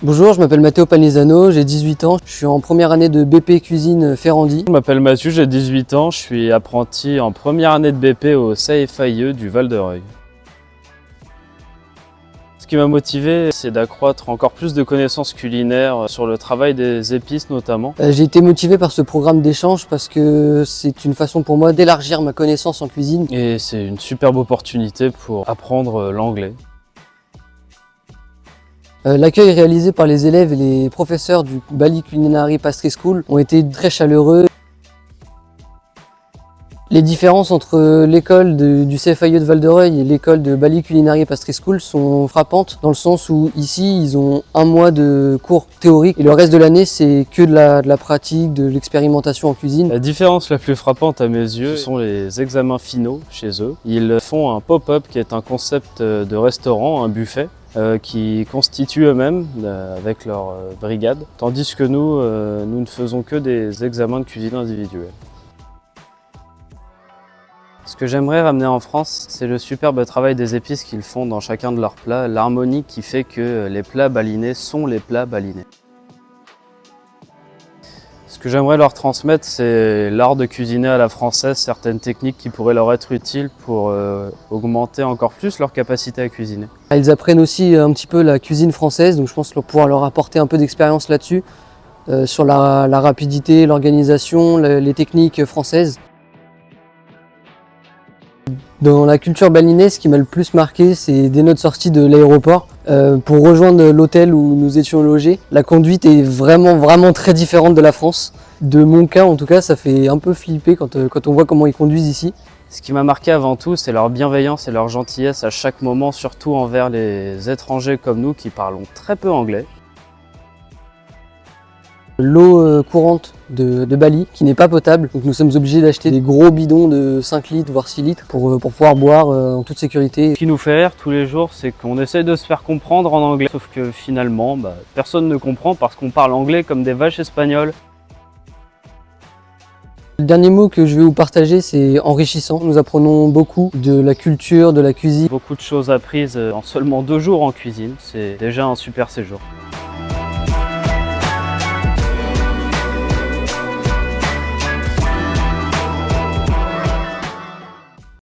Bonjour, je m'appelle Matteo Panisano, j'ai 18 ans, je suis en première année de BP Cuisine Ferrandi. Je m'appelle Mathieu, j'ai 18 ans, je suis apprenti en première année de BP au CFAIE du Val-de-Reuil. Ce qui m'a motivé, c'est d'accroître encore plus de connaissances culinaires sur le travail des épices notamment. J'ai été motivé par ce programme d'échange parce que c'est une façon pour moi d'élargir ma connaissance en cuisine. Et c'est une superbe opportunité pour apprendre l'anglais. L'accueil réalisé par les élèves et les professeurs du Bali Culinary Pastry School ont été très chaleureux. Les différences entre l'école du CFAIE de Val-de-Reuil et l'école de Bali Culinary Pastry School sont frappantes dans le sens où ici ils ont un mois de cours théoriques et le reste de l'année c'est que de la pratique, de l'expérimentation en cuisine. La différence la plus frappante à mes yeux ce sont les examens finaux chez eux. Ils font un pop-up qui est un concept de restaurant, un buffet. Qui constituent eux-mêmes avec leur brigade, tandis que nous ne faisons que des examens de cuisine individuels. Ce que j'aimerais ramener en France, c'est le superbe travail des épices qu'ils font dans chacun de leurs plats, l'harmonie qui fait que les plats balinais sont les plats balinais. Ce que j'aimerais leur transmettre, c'est l'art de cuisiner à la française, certaines techniques qui pourraient leur être utiles pour augmenter encore plus leur capacité à cuisiner. Ils apprennent aussi un petit peu la cuisine française, donc je pense pouvoir leur apporter un peu d'expérience là-dessus, sur la rapidité, l'organisation, les techniques françaises. Dans la culture balinaise, ce qui m'a le plus marqué, c'est dès notre sortie de l'aéroport. Pour rejoindre l'hôtel où nous étions logés, la conduite est vraiment très différente de la France. De mon cas, en tout cas, ça fait un peu flipper quand on voit comment ils conduisent ici. Ce qui m'a marqué avant tout, c'est leur bienveillance et leur gentillesse à chaque moment, surtout envers les étrangers comme nous qui parlons très peu anglais. L'eau courante de Bali, qui n'est pas potable, donc nous sommes obligés d'acheter des gros bidons de 5 litres voire 6 litres pour pouvoir boire en toute sécurité. Ce qui nous fait rire tous les jours, c'est qu'on essaye de se faire comprendre en anglais, sauf que finalement, personne ne comprend parce qu'on parle anglais comme des vaches espagnoles. Le dernier mot que je vais vous partager, c'est enrichissant. Nous apprenons beaucoup de la culture, de la cuisine. Beaucoup de choses apprises en seulement 2 jours en cuisine, c'est déjà un super séjour.